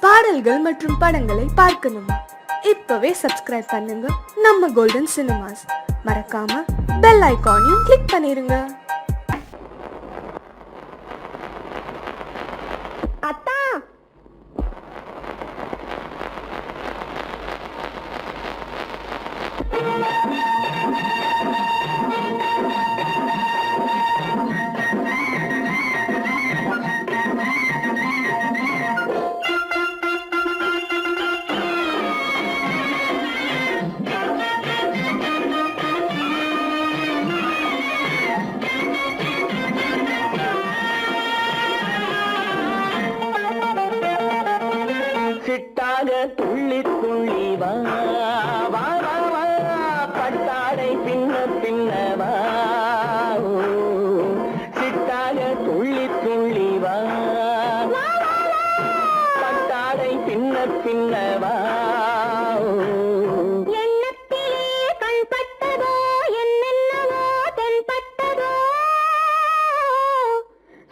பாடல்கள் மற்றும் படங்களை பார்க்கணுமா? இப்பவே சப்ஸ்கிரைப் பண்ணுங்க நம்ம கோல்டன் சினிமாஸ். மறக்காம பெல் ஐகானையும் கிளிக் பண்ணிருங்க. அத்தா, சிட்டாக துள்ளி துள்ளி வா வா வா வா, பட்டாடை பின்ன பின்னவா. சிட்டாக துள்ளி துள்ளி வா, பட்டாடை பின்ன பின்னவா. எண்ணத்திலே கண்பட்டதோ என்னென்னவோ தென்பட்டதோ,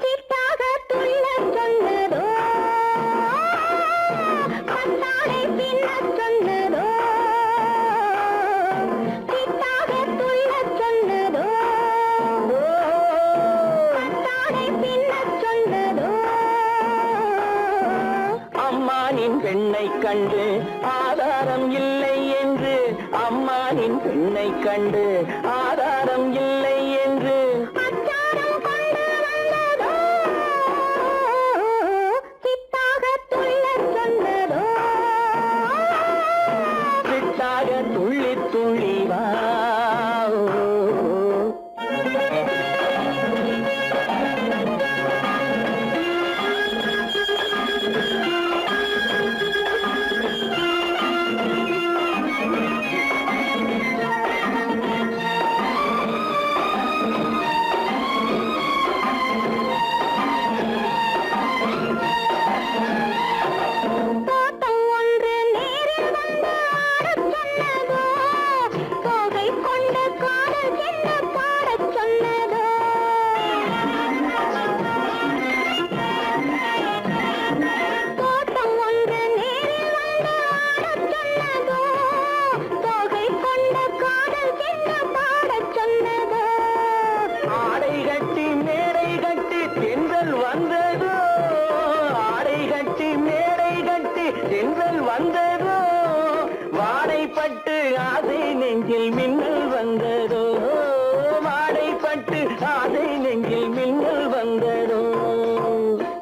சிட்டாக துள்ளச் சொன்னதோ, பட்டாடை பின்னச் சொன்னதோ, சிட்டாக துள்ளச் சொன்னதோ, பட்டாடை பின்னச் சொன்னதோ. அம்மானின் பெண்ணை கண்டு ஆதாரம் இல்லை என்று, அம்மானின் பெண்ணை கண்டு ஆதாரம் இல்லை என்று, அச்சாரம் கொண்டு வந்ததோ, சித்தாக துள்ளச் சொன்னதோ. சிட்டாக துள்ளி துள்ளி வா. தோட்டம் ஒன்று நேரில் வந்து ஆடச் சொன்னதோ, தோகை கொண்ட காதல் என்ன பாடச் சொன்னதோ. தோட்டம் ஒன்று நேரில் வந்து ஆடச் சொன்னதோ, தோகை கொண்ட காதல் என்ன பாடச் சொன்னதோ. ஆடை கட்டி மேடை கட்டி தென்றல் வந்ததோ, ஆடை கட்டி மேடை கட்டி தென்றல் வந்ததோ, வாடைப்பட்டு ஆசை நெஞ்சில் மின்னல் வந்ததோ, வாடைப்பட்டு ஆசை நெஞ்சில் மின்னல் வந்ததோ.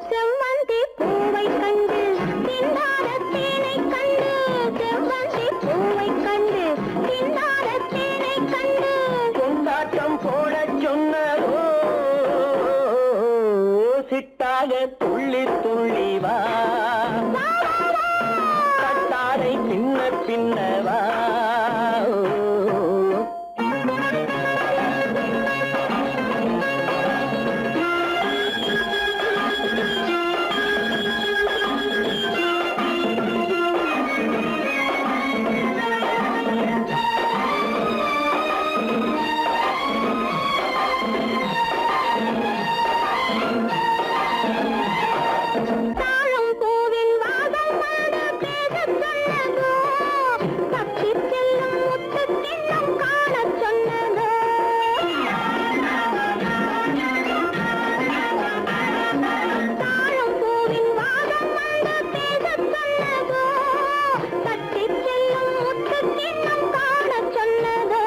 செவ்வந்தி பூவை கண்டு திண்டாத தேனை கண்டு, செவ்வந்தி பூவை கண்டு திண்டாத தேனை கண்டு, கொண்டாட்டம் போடச் சொன்னதோ, சிட்டாக துள்ளி துள்ளி வா, கட்டாடை பின்ன பின்னவா. தாழம் பூவின் வாசம் வந்து பேசச் சொன்னதோ, பச்சி செல்லும் முத்துக் கிண்ணம் காணச் சொன்னதோ. தாழம் பூவின் வாசம் வந்து பேசச் சொன்னதோ, பச்சி செல்லும் முத்துக் கிண்ணம் காணச் சொன்னதோ.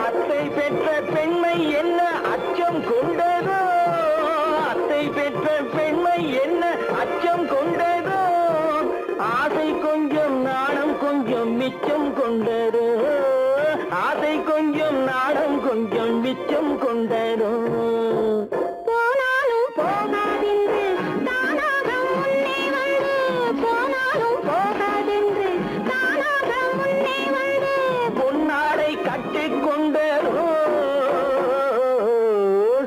அத்தை பெற்ற பெண்மை என்ன அச்சம் கொண்டதோ, அத்தை பெற்ற பெண்மை என்ன அச்சம் கொண்டதோ, ஆசை கொஞ்சம் நாணம் கொஞ்சம் மிச்சம் கொண்டதோ, ஆசை கொஞ்சம் நாணம் கொஞ்சம் மிச்சம் கொண்டதோ. போனாலும் போகாதென்று தானாக முன்னே வந்து, போனாலும் போகாதென்று தானாக முன்னே வந்து, பொன்னாடை கட்டிக்கொண்டதோ,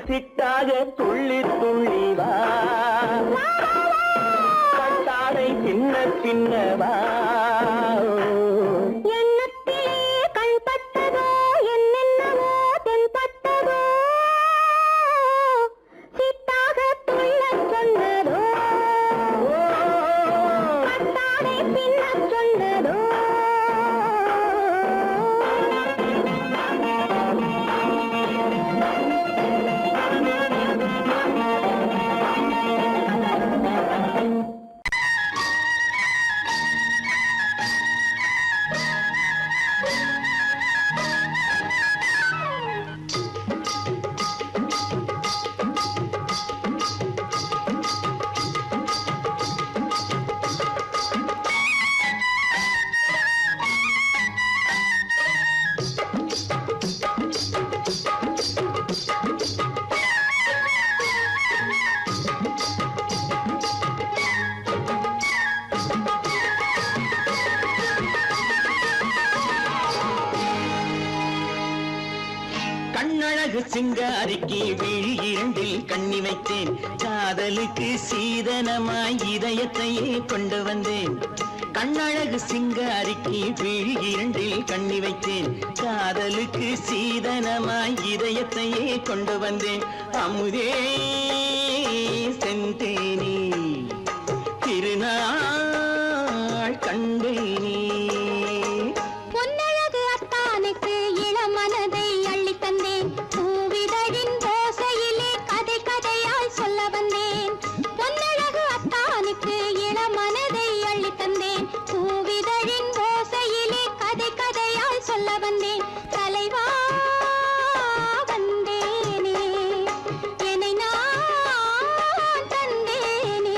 சிட்டாக துள்ளி துள்ளி வா, கட்டாடை பின்ன பின்னவா. எண்ணத்திலே கண்பட்டதோ என்னென்னவோ தென்பட்டதோ, சித்தாக துள்ளச் சொன்னதோ. கண்ணழகு சிங்காரிக்கு விழி இரண்டில் கண்ணி வைத்தேன் காதலுக்கு சீதனமாய் இதயத்தையே கொண்டு வந்தேன் கண்ணழகு சிங்காரிக்கு விழி இரண்டில் கண்ணி வைத்தேன் காதலுக்கு சீதனமாய் இதயத்தையே கொண்டு வந்தேன் அமுதே செந்தேனே திருநாள் கண்டேனே பொன்னழகு அத்தானுக்கு இளமனதை அள்ளித் தந்தேன் பூவிதழின் ஓசையிலே கதை கதையாய் சொல்ல வந்தேன் பொன்னழகு அத்தானுக்கு இளமனதை அள்ளித் தந்தேன் பூவிதழின் ஓசையிலே கதை கதையாய் சொல்ல வந்தேன் தலைவா வந்தேனே என்னை நான் தந்தேனே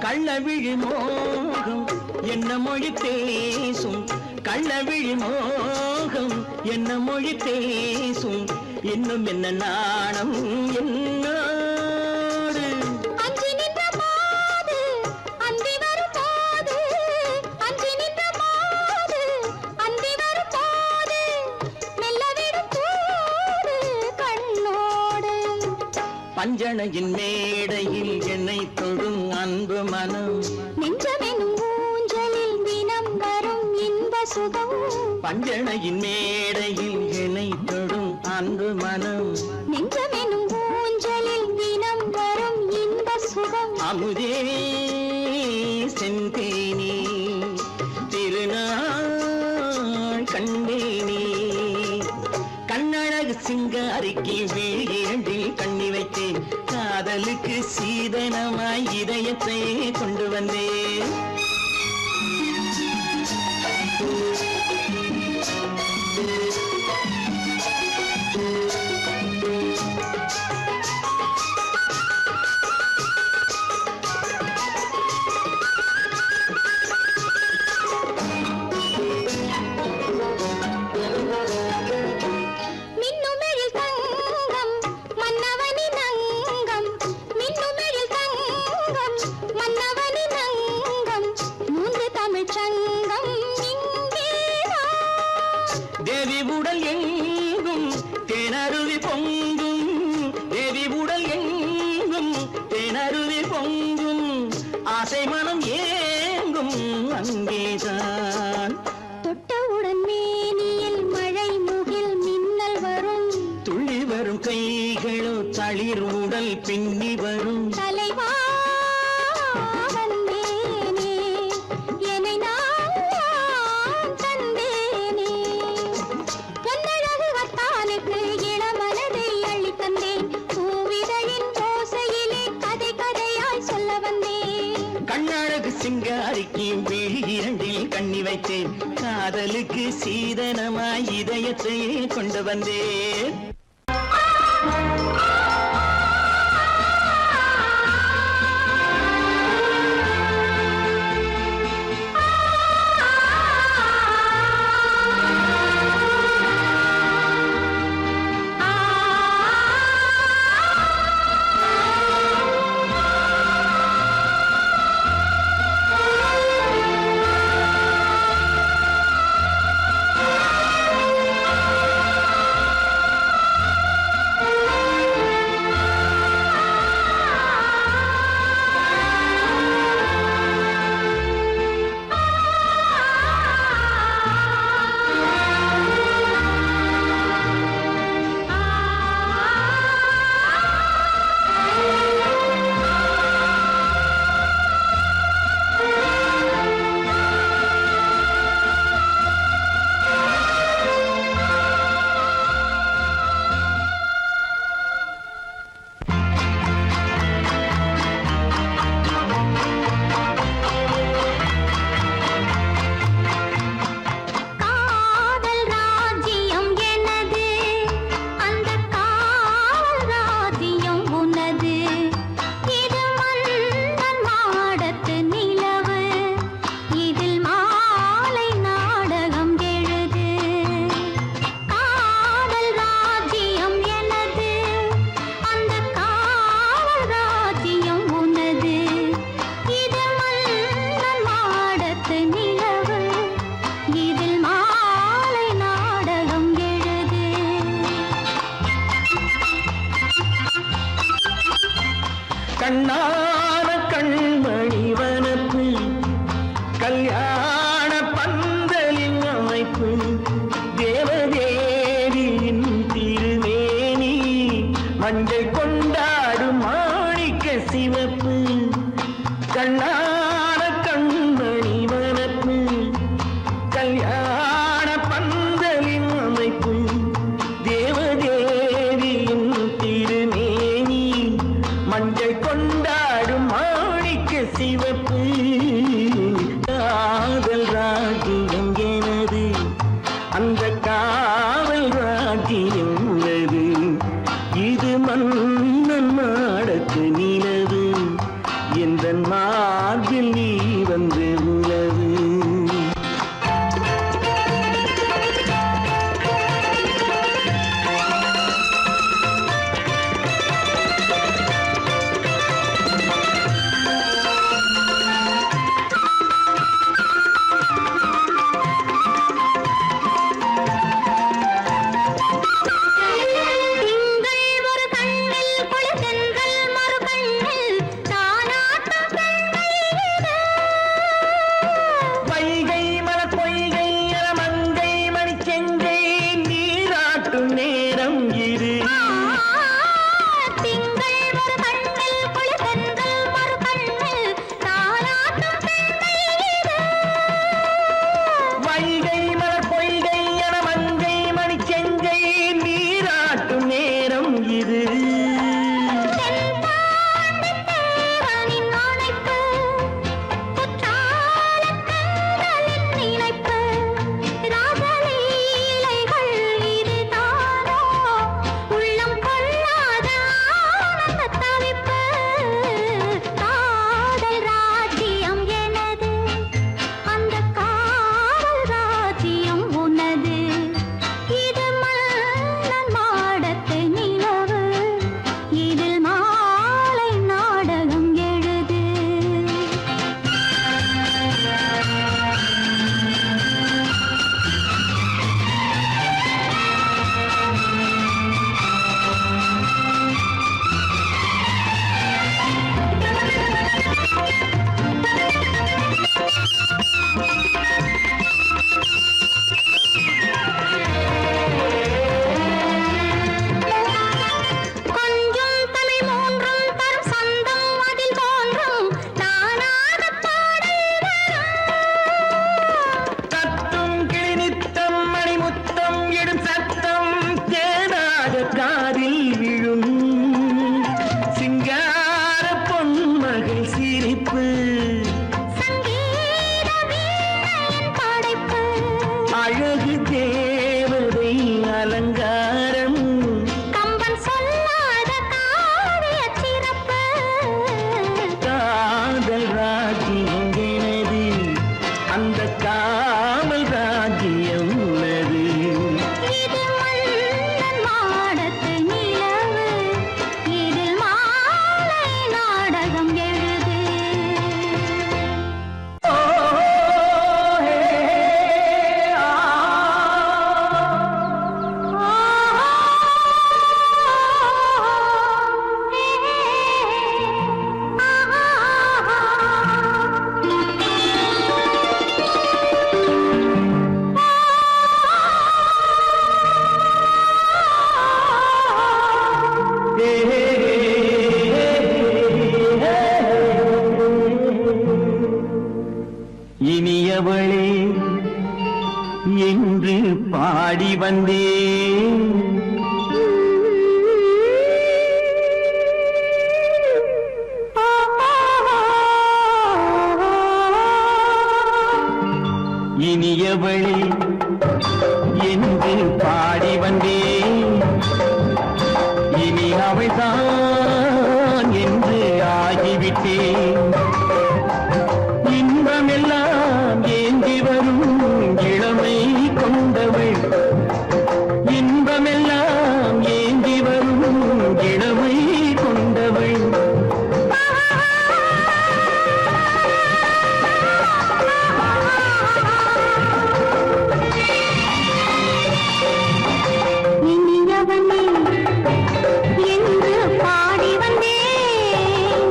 கள்ளவிழி மோகம் என்ன மொழி பேசும் கள்ளவிழி மோகம் என்ன மொழி பேசும் இன்னும் என்ன நாணம் என்னோடு அஞ்சி நின்ற மாது அந்தி வரும் போது அஞ்சி நின்ற மாது அந்தி வரும் போது மெல்ல விடும் கூடு கண்ணோடு பஞ்சணையின் மேடையில் என்னை தொடும் அன்பு மனம் நெஞ்சமெனும் ஊஞ்சலில் தினம் வரும் இன்ப சுகம் பஞ்சணையின் மேடையில் என்னை தொடும் அன்பு மனம் நெஞ்சமெனும் ஊஞ்சலில் தினம் வரும் இன்ப சுகம் அமுதே செந்தேனே திருநாள் கண்டேனே கண்ணழகு சிங்காரிக்கு விழி இரண்டில் கண்ணி வைத்தேன் காதலுக்கு சீதனமாய் இதயத்தை கொண்டு வந்தேன் மின்னுமெழில் தங்கம் மன்னவனின் அங்கம் மின்னுமெழில் தங்கம் மன்னவனின் அங்கம் மூன்று தமிழ்ச் சங்கம் இங்கேதான் தேவி உடல் எங்கும் தேனருவி பொங்கும் தேவி உடல் எங்கும் தேனருவி பொங்கும் ஆசை மனம் ஏங்கும் அங்கேதான் தொட்டவுடன் மேனியில் மழை முகில் மின்னல் வரும் துள்ளி வரும் கைகளோ தளிர் உடல் பின்னி வரும் தலைவா வந்தேனே என்னை நான் தந்தேனே பொன்னழகு அத்தானுக்கு இளமனதை அள்ளித் தந்தேன் பூவிதழின் ஓசையிலே கதை கதையாய் சொல்ல வந்தேன் கண்ணழகு சிங்காரிக்கு விழி இரண்டில் கண்ணி வைத்தேன் காதலுக்கு சீதனமாய் இதயத்தையே கொண்டு வந்தேன் கண்ணான கண்மணி வனப்பு கல்யாண பந்தலின் அமைப்பு தேவதேவியின் திருமேனி மஞ்சள் கொண்டாடும் மாணிக்க சிவப்பு கண்ணான கண்மணி வனப்பு கல்யாண பந்தலின் அமைப்பு தேவதேவியின் திருமேனி மஞ்சள் கொண்டாடும் மாணிக்க சிவப்பு காதல் ராஜ்யம் எனது அந்த காவல் ராஜ்யம் உள்ளது இது மன்னன் மாடத்து நிலவு எந்த மார்பில் நீ வந்து உள்ளது திங்கள் ஒரு கண்ணில் குளிர்தென்றல் மறு கண்ணில் தானாட்டம் பெண்மையிலே வைகை மலர் பொய்கை மங்கை மணிச்செங்கை நீராட்டும் நேரம் இது திங்கள் ஒரு கண்ணில் குளிர்தென்றல் மறு கண்ணில் தானாட்டம் பெண்மையிலே வைகை மலர் பொய்கை மங்கை மணிச்செங்கை நீராட்டும் நேரம் இது தென்பாண்டித் தேவனின் அணைப்பு குற்றாலக் கண்களின் நினைப்பு ராசலீலைகள் இதுதானோ உள்ளம் கொள்ளாத ஆனந்த தவிப்பு காதல் ராஜ்யம் எனது அந்த காவல் ராஜ்யம் உனது இது மன்னன் மாடத்து நிலவு இதில் மாலை நாடகம் எழுது கொஞ்சம் தமிழ் மூன்றும் தரும் சந்தம் அதில் தோன்றும் நானாகப் பாடல் வரும் தத்தும் கிளி நித்தம் மணிமுத்தம் இடும் சத்தம் தேனாக காதில் விழும் சிங்கார பொன்மகள் சிரிப்பு சங்கீத வீணையின் படைப்பு அழகு தேவதை அலங்காரம் கம்பன் சொல்லாத காவியச் சிறப்பு காதல் ராஜ்யம் எனது அந்த காவல் ராஜ்யம் உள்ளது இது மன்னன் மாடத்து நிலவு இதில் மாலை நாடகம் எழுது இனியவளே என்று பாடி வந்தேன் இனியவளே என்று பாடி வந்தேன் இனி அவள்தான் என்று ஆகிவிட்டேன் இன்பமெல்லாம் ஏந்தி வரும் இளமை கொண்டவள் இன்பமெல்லாம் ஏந்தி வரும் இளமை கொண்டவள் இனியவனே என்று பாடி வந்தேன்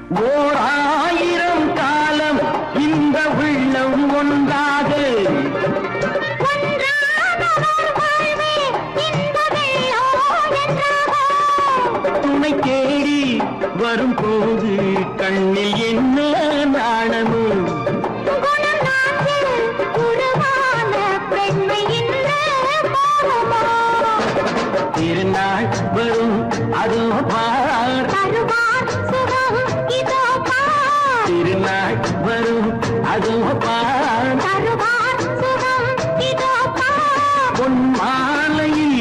ஓர் 1000 காலம் இந்த உள்ளம் ஒன்றாக துணை தேடி வரும் போது கண்ணில் என்ன நாணமோ திருநாள் வரும் அதோ பார் திருநாள் வரும் அதோ பார் பொன் மாலையில்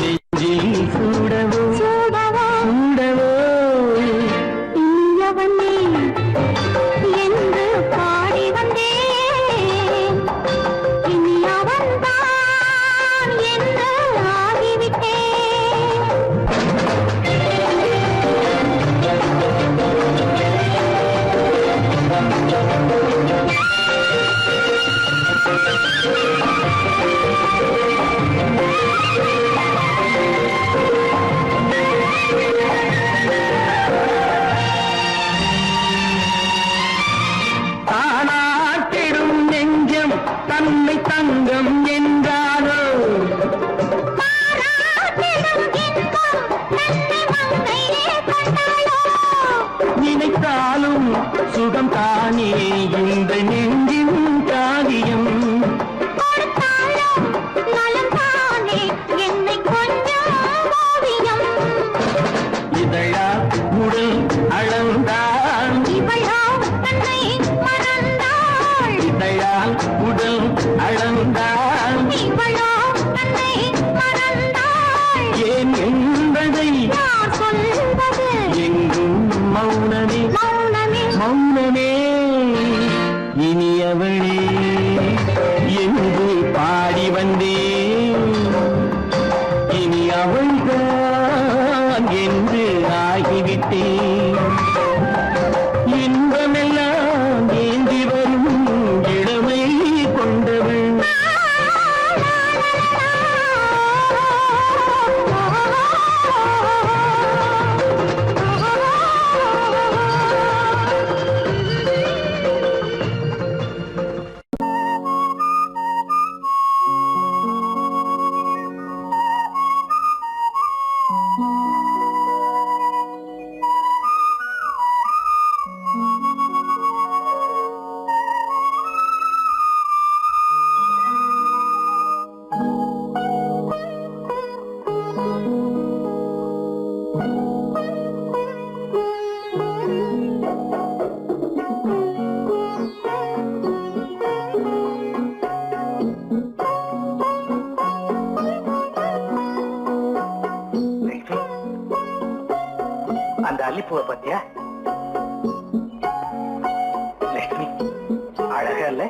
நெஞ்சில் சூடவோ சூடவோ என்று பாடி வந்தேன் இனி அவன்தான் என்று ஆகிவிட்டேன் தானாட்டிடும் நெஞ்சம் தன்னை தங்கம் என்றானோ நினைத்தாலும் சுகம் தானே இந்த நெஞ்சின் காரியம் இதழா உடல் அளந்தான் இதழால் உடல் அளந்தான் ஏன் என்பதை எங்கும் மௌனமே மௌனமே இனியவளே என்று பாடி வந்தேன் இனி அவள்தான் என்று ஆகிவிட்டேன் இன்பமெல்லாம் ஏந்தி வரும் இளமை கொண்டவள் அந்த அல்லிப்பூவை பத்தியா லட்சுமி அழகா இல்ல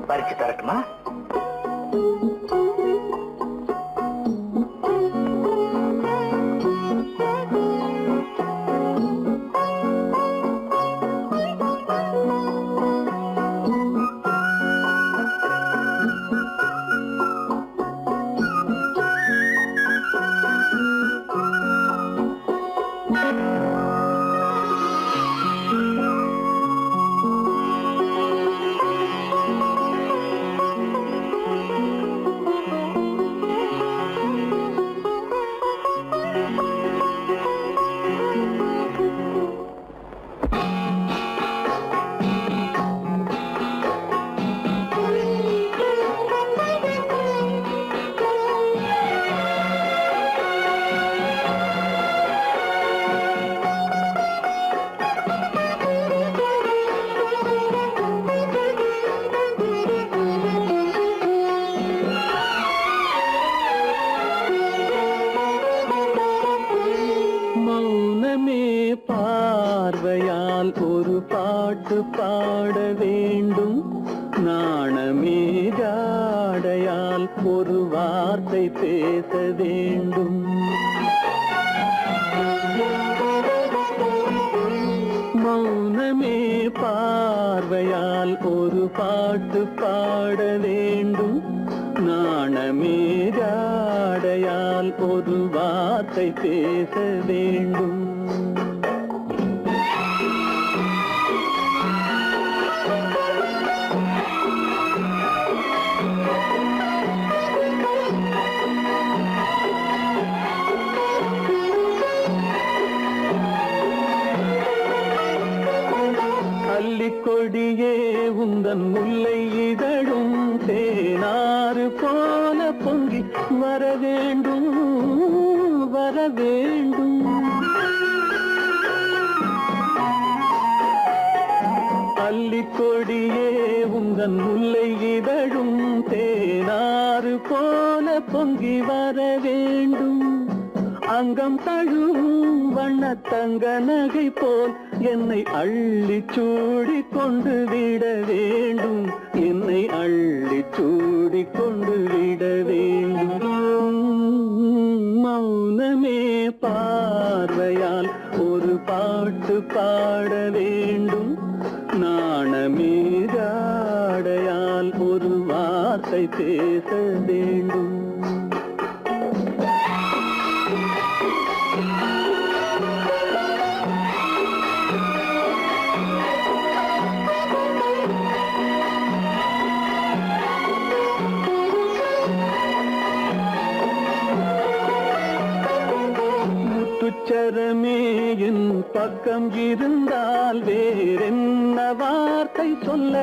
பறிச்சு தரட்டுமா பார்வையால் ஒரு பாட்டு பாட வேண்டும் நாணமே ஜாடையால் ஒரு வார்த்தை பேச வேண்டும் மௌனமே பார்வையால் ஒரு பாட்டு பாட வேண்டும் நாணமே ஜாடையால் ஒரு வார்த்தை பேச வேண்டும் கொடியே உந்தன் முல்லை இதழும் தேனாறு போல பொங்கி வர வேண்டும் வர வேண்டும். அல்லிக்கொடியே உந்தன் முல்லை இதழும் தேனாறு போல பொங்கி வர வேண்டும். அங்கம் தழுவும் வண்ணத்தங்க நகை போல் என்னை அள்ளி சூடி கொண்டு விட வேண்டும். என்னை அள்ளி சூடி கொண்டு விட வேண்டும். மௌனமே பார்வையால் ஒரு பாட்டு பாட வேண்டும். நாணமே ஜாடையால் ஒரு வார்த்தை பேச வேண்டும். முத்துச்சரமே என் பக்கம் இருந்தால் வேறென்ன வார்த்தை சொல்ல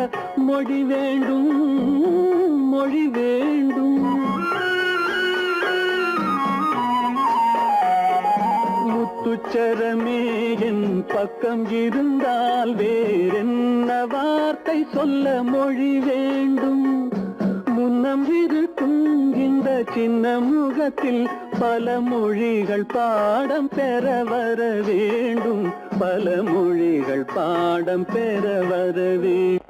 மொழி வேண்டும் மொழி வேண்டும். முத்துச்சரமே என் பக்கம் இருந்தால் வேறென்ன வார்த்தை சொல்ல மொழி வேண்டும். முன்னம் இருக்கும் இந்த சின்ன முகத்தில் பல மொழிகள் பாடம் பெற வர வேண்டும். பல மொழிகள் பாடம் பெற வர வேண்டும்.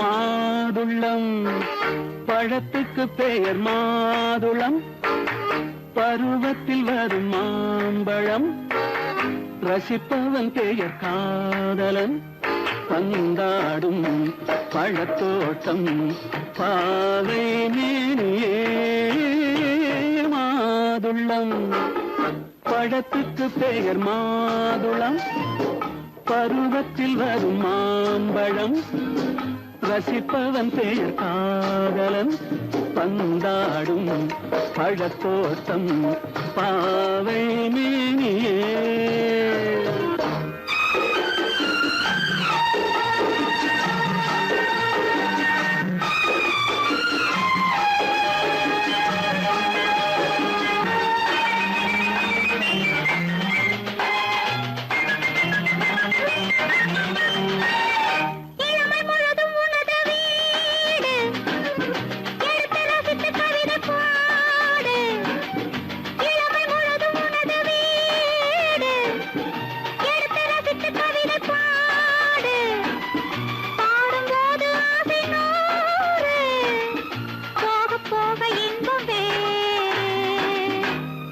மாதுளம் பழத்துக்கு பெயர் மாதுளம். பருவத்தில் வரும் மாம்பழம். ரசிப்பவன் பெயர் காதலன். பந்தாடும் பழத்தோட்டம் பாவை மேனியே. மாதுளம் பழத்துக்கு பெயர் மாதுளம். பருவத்தில் வரும் மாம்பழம். ரசிப்பவன் பெயர் காதலன். பந்தாடும் பழத்தோட்டம் பாவை மேனியே.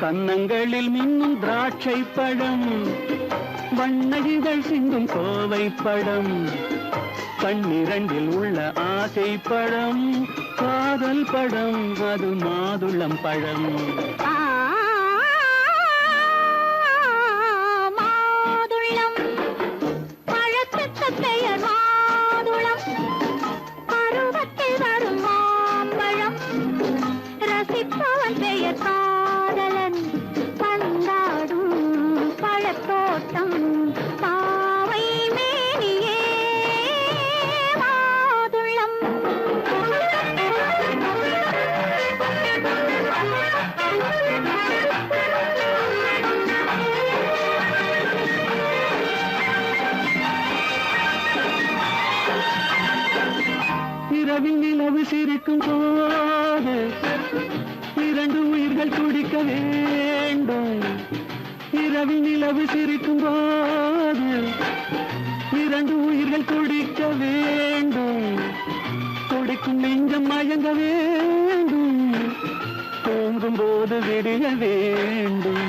கன்னங்களில் மின்னும் திராட்சை பழம். வண்ணகிகள் சிந்தும் கோவை பழம். கண்ணிரண்டில் உள்ள ஆசை பழம். காதல் பழம் அது மாதுளம் பழம். மாதுளம் பழத்துக்கு பெயர் மாதுளம். பருவத்தில் வரும் மாம்பழம். ரசிப்பவன் பெயர் காதலன். பந்தாடும் பழத்தோட்டம் பாவை மேனியே. மாதுளம் இரவில் நிலவு சிரிக்கும் போது இரண்டு உயிர்கள் துடிக்க வேண்டும். இரவில் நிலவு சிரிக்கும் போது இரண்டு உயிர்கள் துடிக்க வேண்டும். துடிக்கும் நெஞ்சம் மயங்க வேண்டும். தூங்கும் போது விடிய வேண்டும்.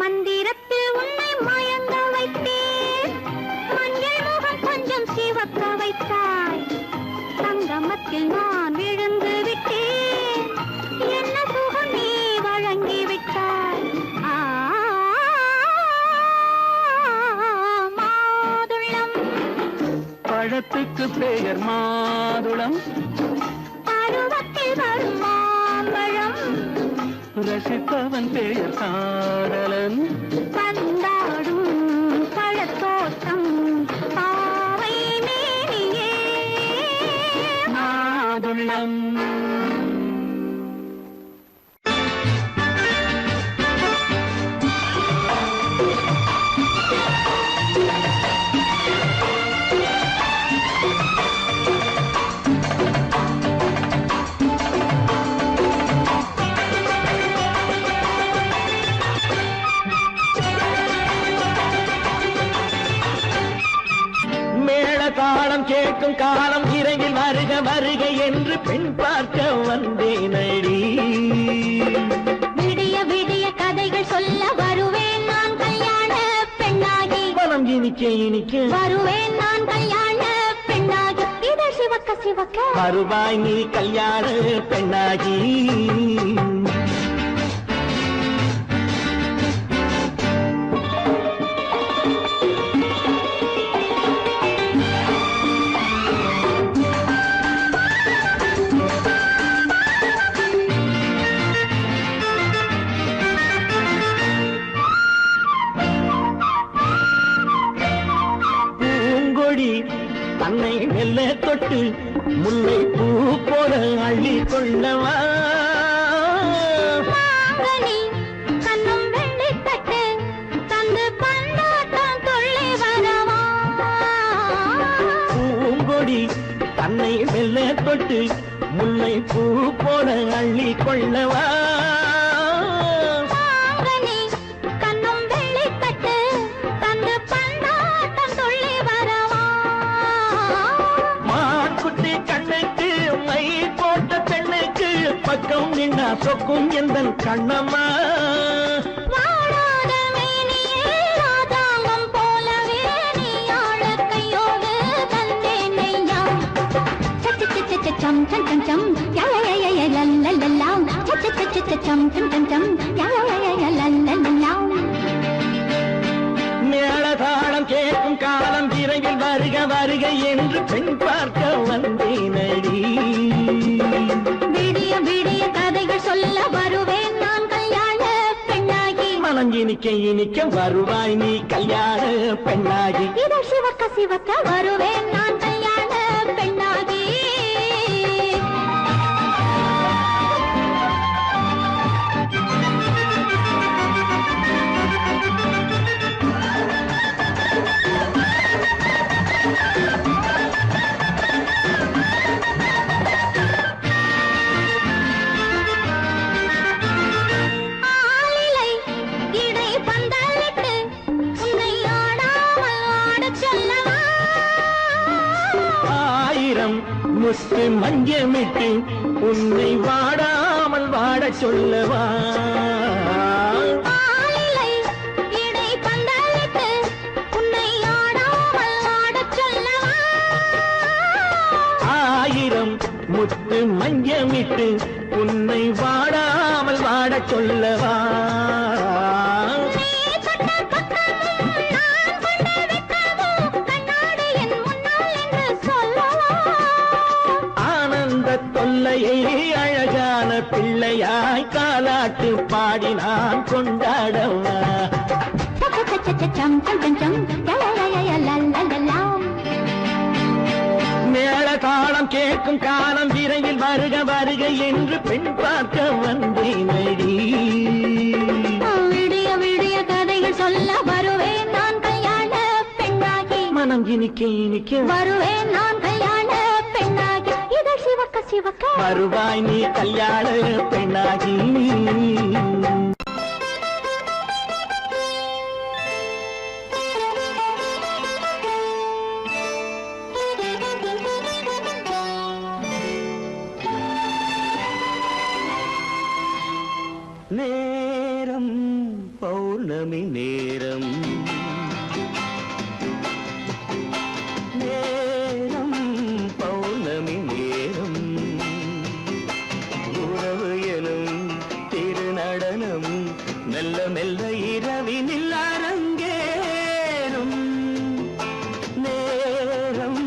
மந்திரத்தில் உன்னை மயங்க வைத்தேன். மஞ்சள் முகம் கொஞ்சம் சிவக்க வைத்தாய். சங்கமத்தில் நான் விழுந்து விட்டேன். என்ன சுகம் நீ வழங்கி விட்டாய். பழத்துக்கு பெயர் மாதுளம், பருவத்தில் வரும் மாம்பழம், ரசிப்பவன் பெயர் காதலன். பந்தாடும் பழத்தோட்டம் பாவை மேனியே மாதுளம். தாளம் கேட்கும் காலம் இறையில் வருக வருக என்று பெண் பார்க்க வந்தேனடி. விடிய விடிய கதைகள் சொல்ல வருவேன் நான் கல்யாண பெண்ணாகி. மனம் இனிக்க இனிக்க வருவேன் நான் கல்யாண பெண்ணாகி. இதழ் சிவக்க சிவக்க வருவாய் நீ கல்யாண பெண்ணாகி. தன்னை மெல்ல தொட்டு முல்லை பூ போல அள்ளி கொள்ளவா. கண்ணும் வெள்ளி தட்டு தந்து பந்தாட்டம் தொள்ளி வரவா. பூங்கொடி தன்னை மெல்ல தொட்டு முல்லை பூ போல அள்ளி கொள்ளவா. பக்கம் நின்னா சொக்கும் எந்தன் கண்ணம்மா. வாடாத மேனியே ராதாங்கம் போலவே நீ ஆள கையோடு தந்தேன் நெய்யா. சச்ச சச்ச சச்சம் சம் சம் சம் யய லல்லல்லாம். சச்ச சச்ச சச்சம் சம் சம் சம் யய லல்லல்லாம். மேளதாளம் கேட்கும் காலம் விரைவில் வருக வருக என்று பெண் பார்க்க வந்தேனடி. விடிய விடிய கதைகள் சொல்ல வருவேன் நான் கல்யாண பெண்ணாகி. மனம் இனிக்க இனிக்க வருவாய் நீ கல்யாண பெண்ணாகி. இதழ் சிவக்க சிவக்க வருவேன் நான் கல்யாண பெண்ணாகி. முத்து மஞ்சமிட்டு உன்னை வாடாமல் வாடச் சொல்லவா. ஆயிரம் முத்து மஞ்சமிட்டு உன்னை வாடாமல் வாடச் சொல்லவா. தொல்லையை அழகான பிள்ளையாய் காலாட்டு பாடி நான் கொண்டாடவா. மேள தாளம் கேட்கும் காலம் விரைவில் வருக வருக என்று பெண் பார்க்க வந்தேனடி. விடிய விடிய கதைகள் சொல்ல வருவேன் நான் கல்யாண பெண்ணாகி. மனம் இனிக்க இனிக்க வருவேன் நான் கல்யாண பெண்ணாகி. இதழ் சிவக்க சிவக்க வருவாய் நீ கல்யாண பெண்ணாகி. நேரம் பௌர்ணமி நேரம், நேரம் பௌர்ணமி நேரம், உறவு எனும் திருநடனம் மெல்ல மெல்ல இரவினில் அரங்கேறும். நேரம்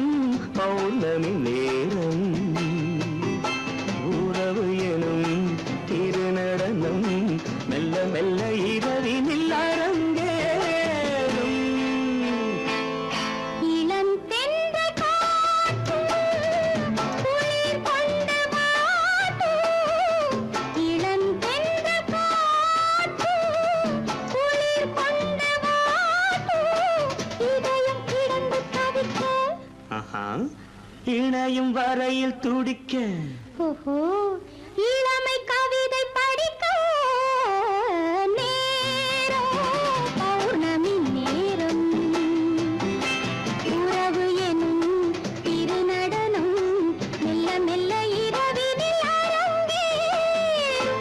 நனையும் வரையில் துடிக்க ஓஹோ இளமை கவிதை படிக்க நேரம் பௌர்ணமி நேரம் உறவு எனும் திருநடனம் மெல்ல மெல்ல இரவினில் அரங்கேறும்.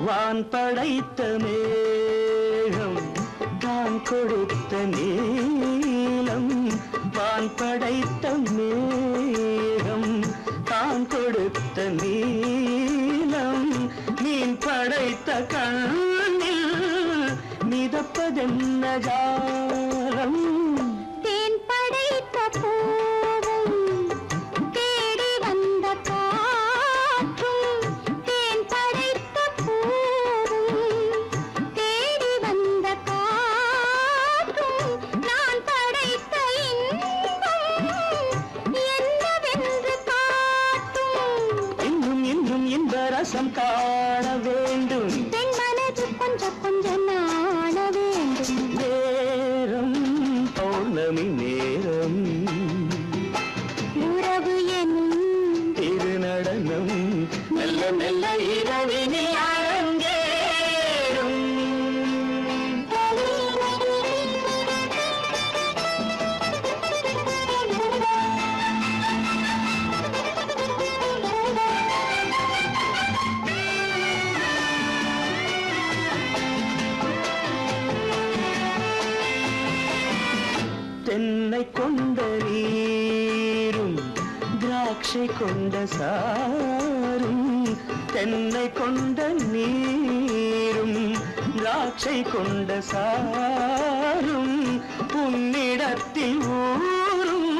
வான் படைத்த மேகம் தான் கொடுத்த நீலம் வான் படைத்த மேகம் தான் கொடுத்த நீலம் மீன் படைத்த கண்ணில் மிதப்பதென்ன ஜாலம் தேன் படைத்த பூவும் தேடி வந்த காற்றும் தேன் படைத்த பூவும் தேடி வந்த காற்றும் நான் படைத்த இன்பம் என்னவென்று காட்டும். இன்னும் இன்னும் இன்ப ரசம் காண வேண்டும் பெண் மனது கொஞ்சம் கொஞ்சம் நாண வேண்டும். நேரம் பௌர்ணமி நேரம் உறவு எனும் திருநடனம் மெல்ல மெல்ல இரவினில் அரங்கேறும். தென்னை கொண்ட நீரும் திராட்சை கொண்ட சாரும் தென்னை கொண்ட நீரும் திராட்சை கொண்ட சாரும் உன்னிடத்தில் ஊரும்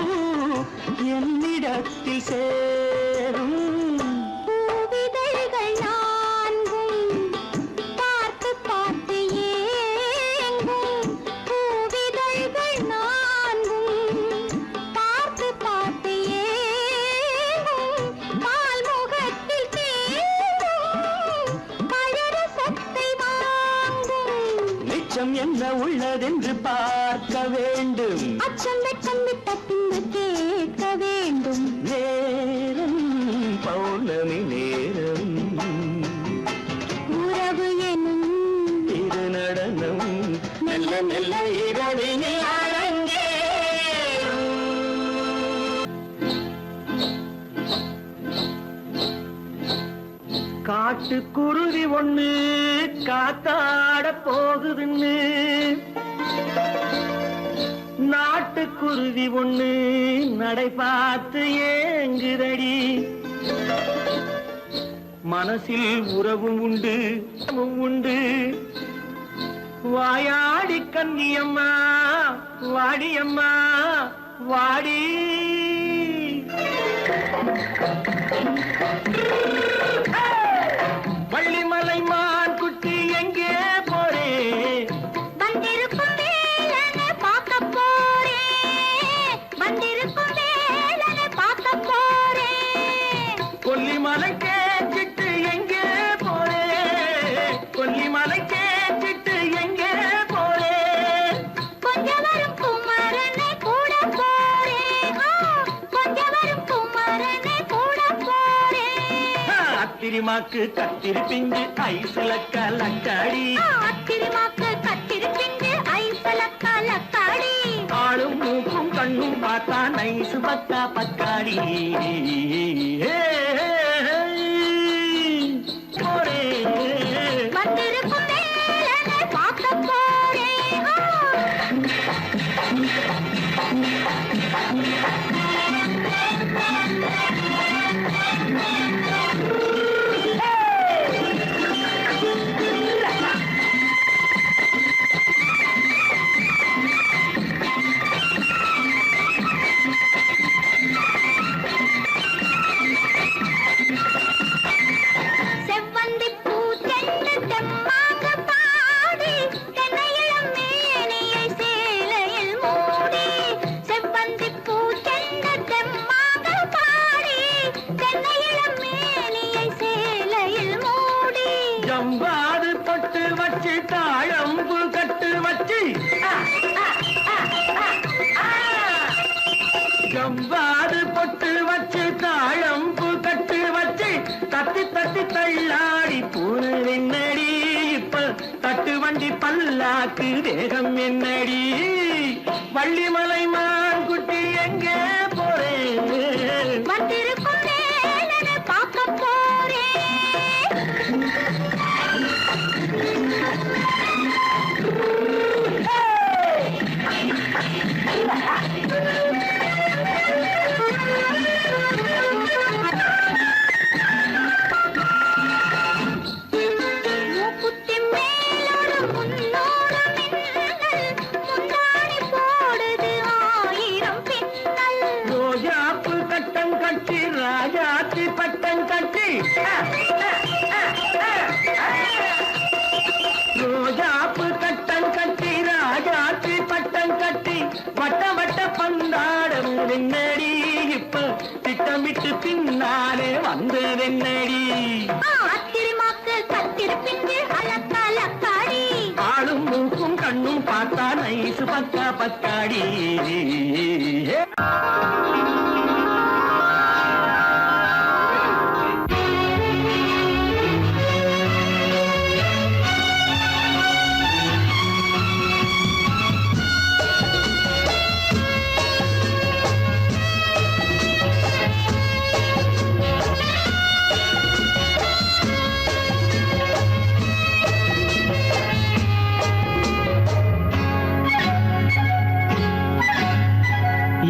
என்னிடத்தில் சேரும் பூவிதழ்கள் நான்கும் பார்த்து பார்த்து ஏங்கும். பூவிதழ்கள் நான்கும் பார்த்து பார்த்து ஏங்கும். பால்முகத்தில் தேங்கும் பழரசத்தை வாங்கும். மிச்சம் என்ன உள்ளதென்று பார்க்க வேண்டும் அச்சம் வெட்கம் விட்ட பின்பு கேட்க வேண்டும். நேரம் பௌர்ணமி நேரம் உறவு எனும் திருநடனம் மெல்ல மெல்ல இரவினில் அரங்கேறும். காட்டுக்குருவி ஒண்ணு காத்தாட போகுதுன்னு நாட்டுக்குருவி ஒண்ணு நடை பார்த்து ஏங்குதடி மனசில் உறவும் உண்டு உண்டு வாயாடி கன்னியம்மா வாடியம்மா வாடி வள்ளிமலை மான் குட்டி எங்கே போறே வந்திருக்கும் வேலனை பார்க்க போறேன். வந்திருக்கும் வேலனை பார்க்க போறேன். கொல்லிமலை கேட்டுட்டு எங்கே போறே கொல்லிமலை கேட்டுட்டு எங்கே போறே கொஞ்சம் வரும் குமரனை கூட போறேன். கொஞ்சம் வரும் குமரனை கூட போறேன். அத்திரிமாக்கு கத்திரி பிஞ்சு ஐசுல கலக்காடி அத்திரிமாக்கு கத்திருப்பிண்டு ஐசல கலக்காடி. ஆளும் மூக்கும் கண்ணும் பார்த்தா நைசு பக்கா பக்காடி போறே வந்திருக்கும் வேலனை பார்க்க போறேன். தாழம்பு கட்டு வச்சு ஜவ்வாது பொட்டு வச்சு தாழம்பு கட்டு வச்சு தட்டி தட்டி தள்ளாடி பூரு என்னடி இப்ப தட்டு வண்டி பல்லாக்கு தேகம் என்னடி வள்ளிமலை மான் குட்டி எங்கே போறேன் வந்திருக்கும் வேலனை பார்க்க போறேன். மூக்குத்தி மேலோடு முன்னோடு மின்னல், முந்தாணி போடுது 1000 பின்னல். ரோஜாப்பு கட்டம் கட்டி ராஜாத்தி பட்டம் கட்டி ரோஜாப்பு கட்டம் கட்டி ராஜாத்தி பட்டம் கட்டி வட்ட வட்ட பந்தாடம் வெண்ணடி இப்ப திட்டமிட்டு பின்னாலே வந்ததென்னடி ஆத்திரமாக்கு கத்திருப்பின்று அலக்காடி ஆளும் மூக்கும் கண்ணும் பார்த்தா நைசு பக்கா பக்காடி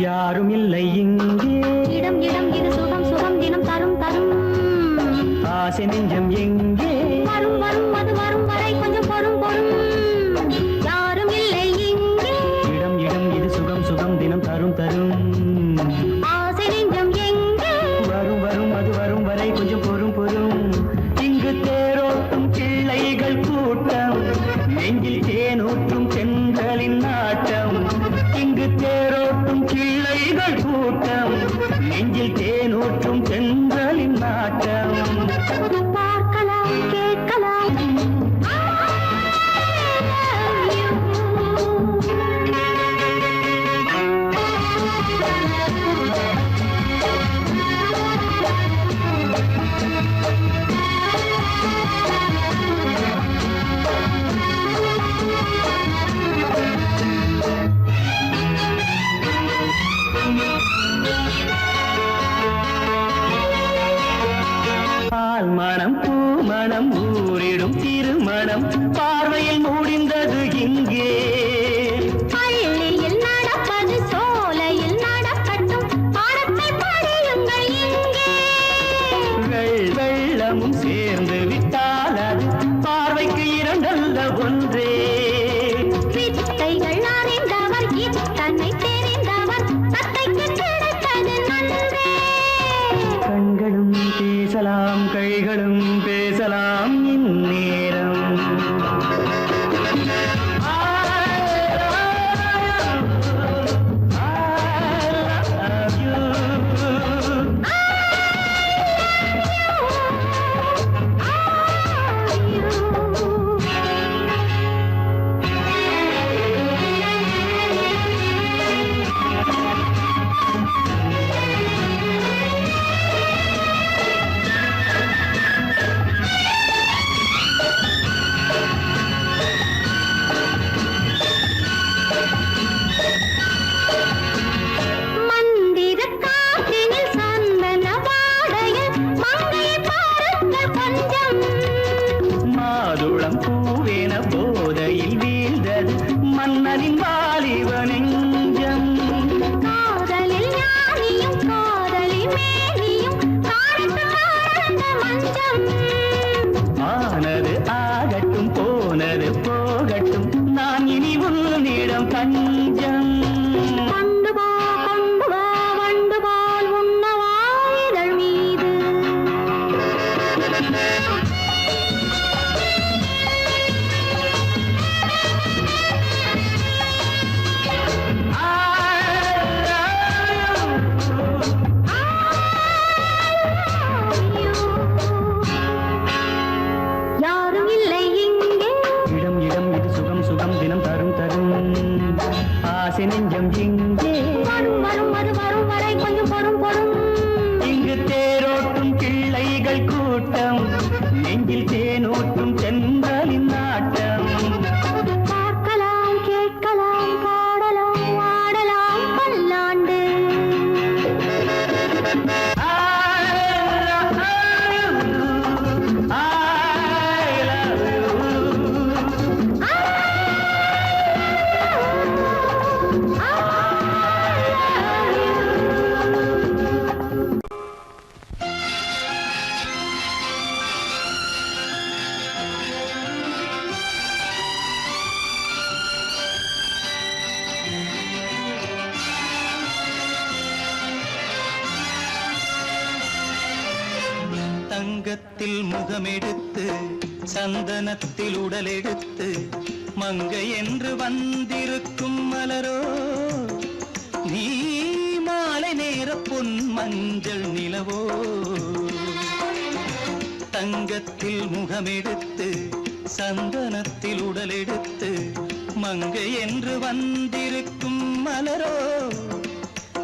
யாரும் இல்லை இங்கே இடம் இடம் இது சுகம் சுகம் தினம் தரும் தரும். ஆசை நெஞ்சம் எங்கே வரும் வரும் அது வரும் வரை கொஞ்சம் பொறும் பொறும். யாரும் இல்லை இங்கே இடம் இடம் இது சுகம் சுகம் தினம் தரும் தரும். ஆசை நெஞ்சம் எங்கே வரும் வரும் அது வரும் வரை கொஞ்சம் பொறும் பொறும். இங்கு தேரோட்டும் கிள்ளைகள் கூட்டம், நெஞ்சில் தேனூற்றும் சென்றலின் நாட்டம். இங்கு தேரோட்டும் கிள்ளைகள் கூட்டம், நெஞ்சில் தேனூற்றும் சென்றலின் நாட்டம். பார்க்கலாம் கேட்கலாம். பால் மணம் பூ மணம் ஊரிடும் திருமணம் பார்வையில் முடிந்தது இங்கே. பள்ளியில் நடப்பது சோலையில் நடக்கட்டும், பாடத்தை படியுங்கள் இங்கே. வெள்ளமும் சேர்ந்து விட்டால் அது பார்வைக்கு இரண்டல்ல ஒன்றே. வித்தைகள் அறிந்தவர் இத்தனை தெரிந்தவர், தத்தைக்கு கிடைத்தது நன்றே. கண்களும் பேசலாம் கைகளும் பேசலாம் இந்நேரம். மந்திர காற்றினில் சந்தன வாடையில் மங்கையை பாருங்கள் கொஞ்சம். மாதுளம் பூவேன போதையில் வீழ்ந்தது மன்னனின் வாலிப நெஞ்சம். காதலில் ஞானியும் காதலி மேனியும் காணட்டும் ஆனந்த மஞ்சம். ஆனது ஆகட்டும் போனது போகட்டும், நான் இனி உன்னிடம் பஞ்சம். கொண்டு வா வண்டு போல் உண்ணவா இதழ் மீது. நெஞ்சம் எங்கே வரும் வரும் அது வரும் வரை கொஞ்சம் பொறும் பொறும். இங்கு தேரோட்டும் பிள்ளைகள் கூட்டம் நெஞ்சில் தேனூட்டும் சென்றலின் நாட்டம் பார்க்கலாம் கேட்கலாம் பாடலாம் ஆடலாம் பல்லாண்டு. தங்கத்தில் முகமெடுத்து சந்தனத்தில் உடலெடுத்து மங்கை என்று வந்திருக்கும் மலரோ நீ மாலை நேர பொன் மஞ்சள் நிலவோ தங்கத்தில் முகமெடுத்து சந்தனத்தில் உடலெடுத்து மங்கை என்று வந்திருக்கும் மலரோ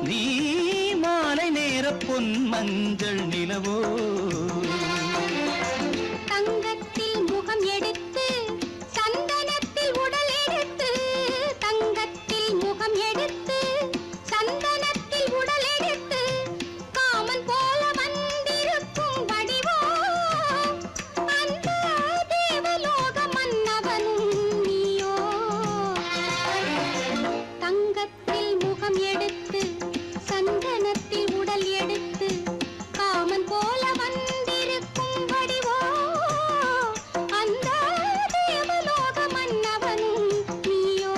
நீ மாலை நேர பொன் மஞ்சள் நிலவோ தங்கத்தில் முகம் எடுத்து சந்தனத்தில் உடல் எடுத்து தங்கத்தில் முகம் எடுத்து சந்தனத்தில் உடல் எடுத்து காமன் போல வந்திருக்கும் வடிவோ அந்த தேவலோக மன்னவனும் நீயோ தங்கத்தில் முகம் எடுத்து சந்தனத்தில் உடல் எடுத்து காமன் போல வந்திருக்கும் வடிவோ அந்த தேவலோக மன்னவனும் நீயோ.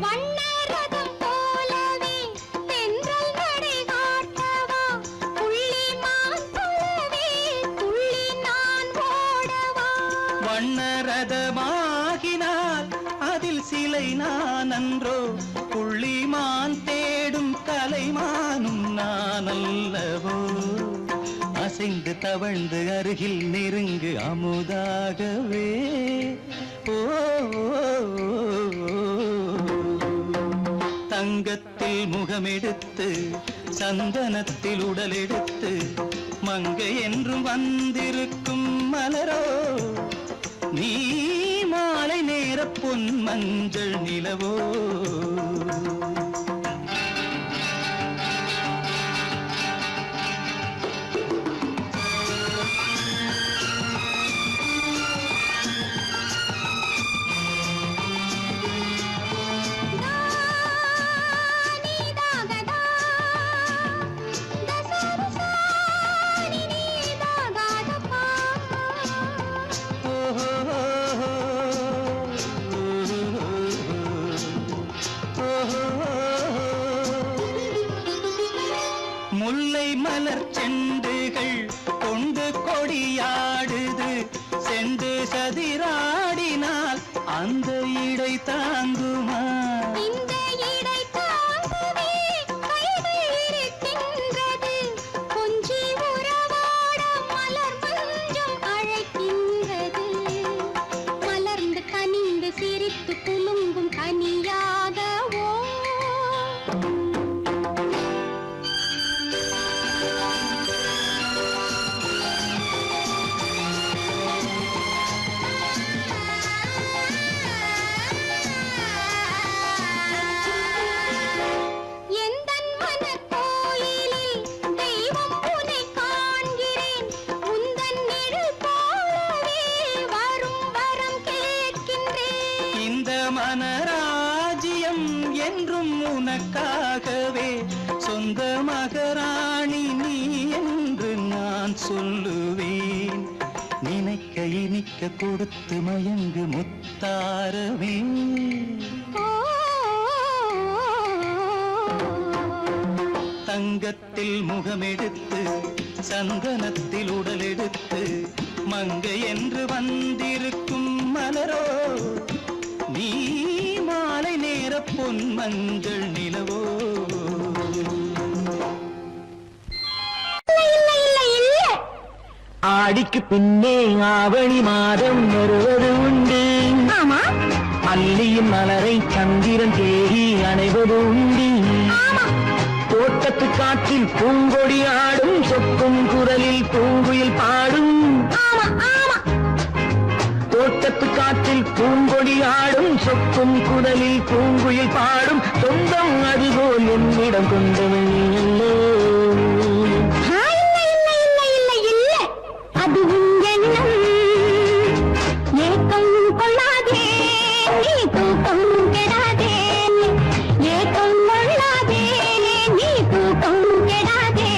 வண்ணரதம் போலவே தென்றல் நடை காட்டவா புள்ளிமான் போலவே துள்ளி நான் ஓடவா. வண்ணரதமாகினால் அதில் சிலை நான் அன்றோ புள்ளிமான் தேடும் கலைமானும் நான் அல்லவோ அசைந்து தவழ்ந்து அருகில் நெருங்கு அமுதாகவே ஓ தங்கத்தில் முகமெடுத்து சந்தனத்தில் உடலெடுத்து மங்கை என்றும் வந்திருக்கும் மலரோ நீ மாலை நேர பொன் மஞ்சள் நிலவோ முல்லை மலர் செண்டுகள் கொண்டு கொடியாடுது செண்டு சதிராடினால் அந்த இடை தாங்குமா இந்த இடை தாங்குவே கைகள் இருக்கின்றது கொஞ்சி உறவாட மலர் மஞ்சம் அழைக்கின்றது மலர்ந்து கனிந்து சிரித்து குலுங்கும் கனியாகவோ எந்தன் மனக்கோயிலில் தெய்வம் உன்னை காண்கிறேன் உந்தன் நிழல் போலவே வரும் வரம் கேட்கின்றேன் இந்த மனராஜ்யம் என்றும் உனக்காகவே சொந்த மகராணி நீ என்று நான் சொல்லுவேன் நினைக்க இனிக்க கொடுத்து மயங்கு முத்தாரவே தங்கத்தில் முகமெடுத்து சந்தனத்தில் உடலெடுத்து மங்கை என்று வந்திருக்கும் மலரோ நீ மாலை நேர பொன் மஞ்சள் நிலவோ ஆடிக்கு பின்னே ஆவணி மாதம் வருவது உண்டு. ஆமா அல்லியின் மலரை சந்திரன் தேடி அணைவது உண்டு. தோட்டத்து காற்றில் பூங்கொடி ஆடும், சொக்கும் குரலில் பூங்குயில் பாடும். தோட்டத்து காற்றில் பூங்கொடி ஆடும், சொக்கும் குரலில் பூங்குயில் பாடும். சொந்தம் அதுபோல் என்னிடம் கொண்டவள் அல்லோ. அதுவும் எண்ணம் ஏக்கம் கொள்ளாதே, நீ தூக்கம் கெடாதே. ஏக்கம் கொள்ளாதே, நீ தூக்கம் கெடாதே.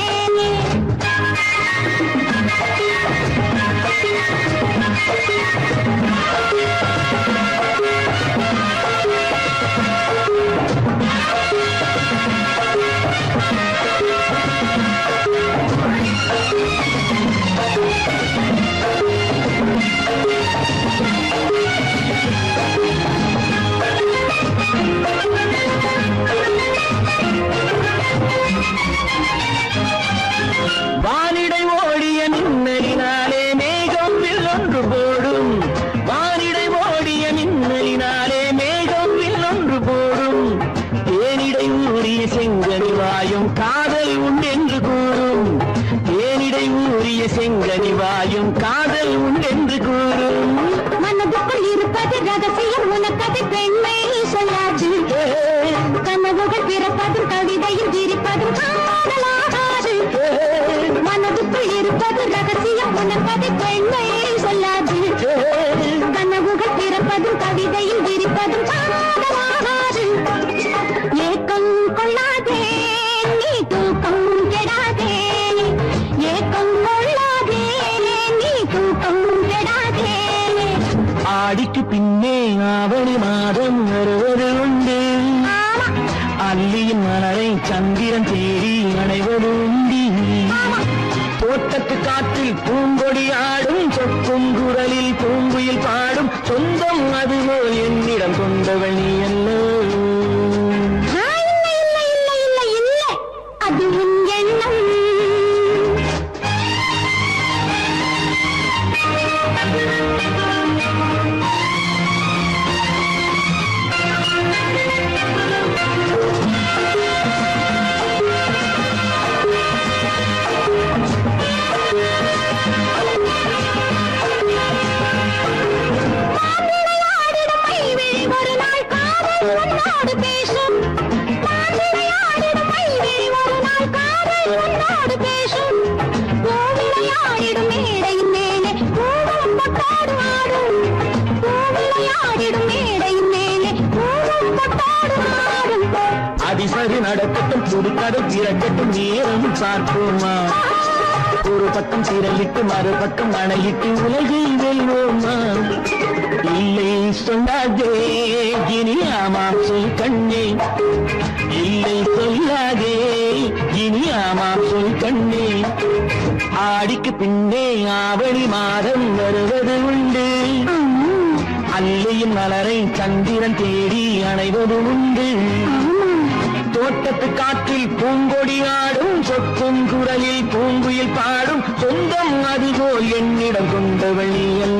வானிடை ஓடிய மின்னலினாலே மேகம் வில்லொன்று போடும். வானிடை ஓடிய மின்னலினாலே மேகம் வில்லொன்று போடும். தேனிடை ஊறிய செங்கனி வாயும் காதல் உண்டென்று கூறும். தேனிடை ஊறிய செங்கனி வாயும் காதல் உண்டென்று கூறும். மனதுக்குள் இருப்பது ரகசியம், உனக்கது பெண்மை சொல்லாது. கனவுகள் பிறப்பதும் கவிதையில் விரிப்பதும் காதலாகாது. மனதுக்குள் இருப்பது ரகசியம், உனக்கது பெண்மை சொல்லாது. கனவுகள் பிறப்பதும் கவிதையில் விரிப்பதும் காதலாகாது. ஏக்கம் கொள்ளாதே, நீ தூக்கம் கெடாதே. ஏக்கம் கொள்ளாதே, நீ தூக்கம் கெடாதே. ஆடிக்கு பின்னே ஆவணி மாதம் வருவது உண்டு. அல்லியின் மலரை சந்திரன் தேடி அணைவது உண்டு. தோட்டத்து காற்றில் பூங்கொடி ஆடும், சொக்கும் குரலில் பூங்குயில் பாடும். சொந்தம் அதுபோல் என்னிடம் கொண்டவள் நீ அல்லோ. அதுவும் எண்ணம் மாப்பிள்ளையாடிடும் மைவிழி ஒரு நாள் காதல் உன்னோடு பேசும். மாப்பிள்ளையாடிடும் மைவிழி ஒரு நாள் காதல் உன்னோடு பேசும். பூவிளையாடிடும் மேடையின் மேலே பூவும் பொட்டாடு ஆடும். பூவிளையாடிடும் மேடையின் மேலே பூவும் பொட்டாடு ஆடும். அதிசரி நடக்கட்டும், புதுக்கதை திறக்கட்டும், நேரம் பார்ப்போமா. ஒரு பக்கம் திரளிட்டு மறுபக்கம் அணையிட்டு உலகை வெல்வோமா. இல்லை சொல்லாதே இனி ஆமாம் சொல் கண்ணே. இல்லை சொல்லாதே இனி ஆமாம் சொல் கண்ணே. ஆடிக்கு பின்னே ஆவணி மாதம் வருவது உண்டு. அல்லியின் மலரை சந்திரன் தேடி அணைவது உண்டு. தோட்டத்து காற்றில் பூங்கொடி ஆடும், சொக்கும் குரலில் பூங்குயில் பாடும். சொந்தம் அதுபோல் என்னிடம் கொண்டவள் நீ அல்ல.